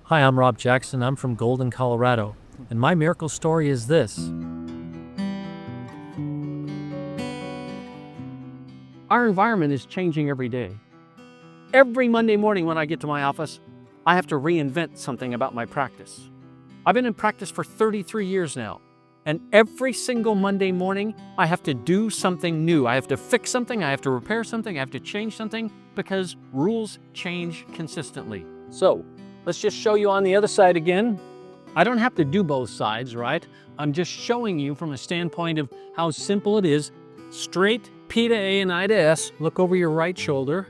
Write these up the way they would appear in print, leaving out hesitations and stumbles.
Hi, I'm Rob Jackson. I'm from Golden, Colorado, and my miracle story is this. Our environment is changing every day. Every Monday morning when I get to my office, I have to reinvent something about my practice. I've been in practice for 33 years now, and every single Monday morning, I have to do something new. I have to fix something, I have to repair something, I have to change something, because rules change consistently. So, let's just show you on the other side again. I don't have to do both sides, right? I'm just showing you from a standpoint of how simple it is. Straight P to A and I to S. Look over your right shoulder.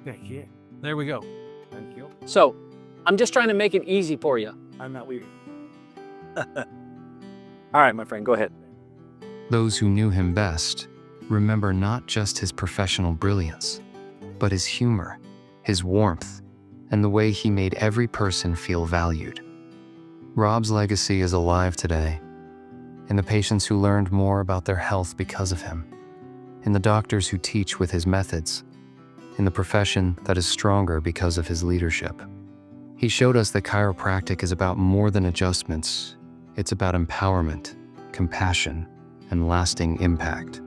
Thank you. There we go. Thank you. So, I'm just trying to make it easy for you. I'm not leaving. All right, my friend, go ahead. Those who knew him best remember not just his professional brilliance, but his humor, his warmth, and the way he made every person feel valued. Rob's legacy is alive today, in the patients who learned more about their health because of him, in the doctors who teach with his methods, in the profession that is stronger because of his leadership. He showed us that chiropractic is about more than adjustments. It's about empowerment, compassion, and lasting impact.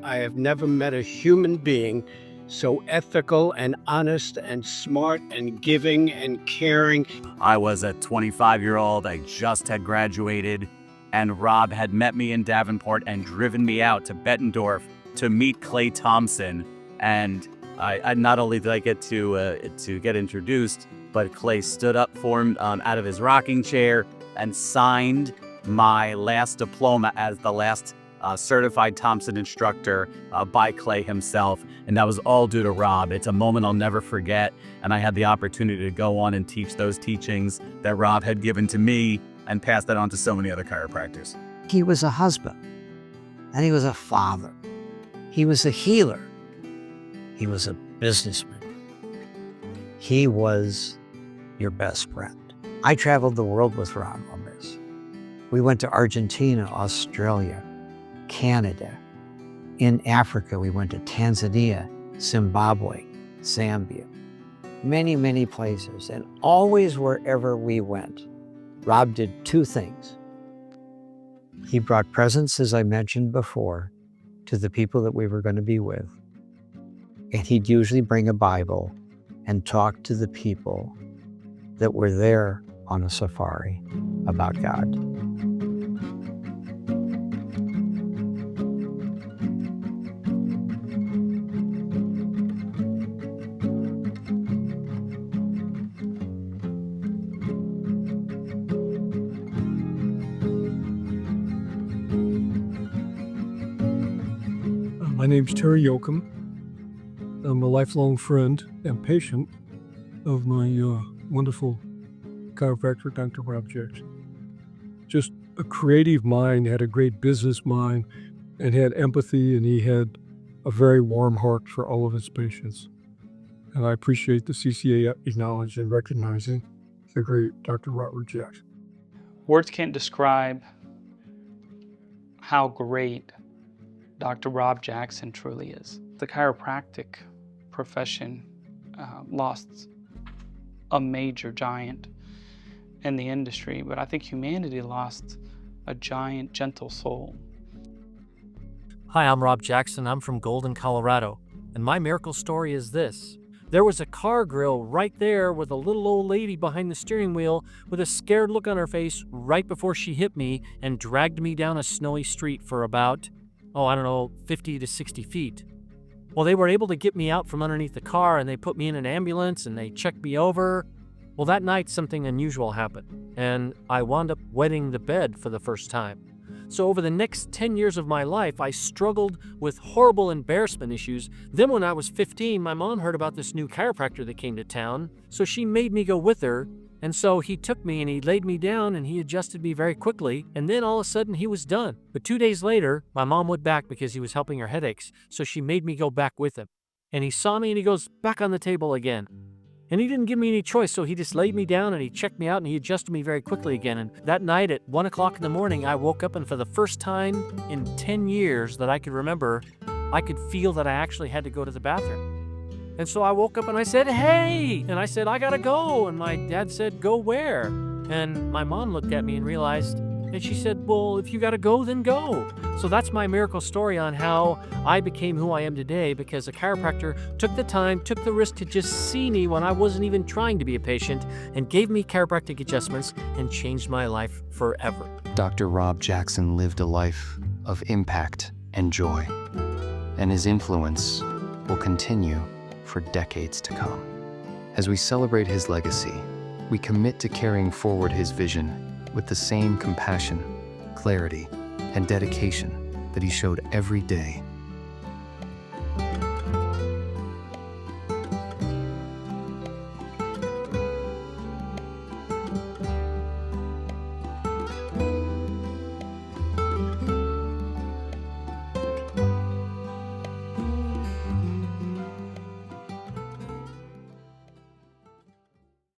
I have never met a human being so ethical and honest and smart and giving and caring. I was a 25-year-old, I just had graduated, and Rob had met me in Davenport and driven me out to Bettendorf to meet Clay Thompson. And I not only did I get to get introduced, but Clay stood up for him out of his rocking chair and signed my last diploma as the last certified Thompson instructor by Clay himself, and that was all due to Rob. It's a moment I'll never forget, and I had the opportunity to go on and teach those teachings that Rob had given to me and pass that on to so many other chiropractors. He was a husband, and he was a father. He was a healer. He was a businessman. He was your best friend. I traveled the world with Rob on this. We went to Argentina, Australia, Canada. In Africa, we went to Tanzania, Zimbabwe, Zambia, many, many places. And always wherever we went, Rob did two things. He brought presents, as I mentioned before, to the people that we were going to be with. And he'd usually bring a Bible and talk to the people that were there on a safari about God. My name's Terry Yoakum. I'm a lifelong friend and patient of my wonderful chiropractor, Dr. Rob Jackson. Just a creative mind, had a great business mind, and had empathy, and he had a very warm heart for all of his patients. And I appreciate the CCA acknowledging and recognizing the great Dr. Robert Jackson. Words can't describe how great Dr. Rob Jackson truly is. The chiropractic profession lost a major giant in the industry, but I think humanity lost a giant, gentle soul. Hi, I'm Rob Jackson. I'm from Golden, Colorado, and my miracle story is this. There was a car grill right there with a little old lady behind the steering wheel with a scared look on her face right before she hit me and dragged me down a snowy street for about 50 to 60 feet. Well, they were able to get me out from underneath the car, and they put me in an ambulance and they checked me over. Well, that night something unusual happened, and I wound up wetting the bed for the first time. So over the next 10 years of my life, I struggled with horrible embarrassment issues. Then when I was 15, my mom heard about this new chiropractor that came to town, so she made me go with her. And so he took me and he laid me down and he adjusted me very quickly. And then all of a sudden he was done. But 2 days later, my mom went back because he was helping her headaches. So she made me go back with him. And he saw me and he goes, "Back on the table again." And he didn't give me any choice, so he just laid me down and he checked me out and he adjusted me very quickly again. And that night at 1 o'clock in the morning, I woke up, and for the first time in 10 years that I could remember, I could feel that I actually had to go to the bathroom. And so I woke up and I said, "Hey!" And I said, "I gotta go." And my dad said, "Go where?" And my mom looked at me and realized, and she said, "Well, if you gotta go, then go." So that's my miracle story on how I became who I am today, because a chiropractor took the time, took the risk to just see me when I wasn't even trying to be a patient, and gave me chiropractic adjustments and changed my life forever. Dr. Rob Jackson lived a life of impact and joy, and his influence will continue for decades to come. As we celebrate his legacy, we commit to carrying forward his vision with the same compassion, clarity, and dedication that he showed every day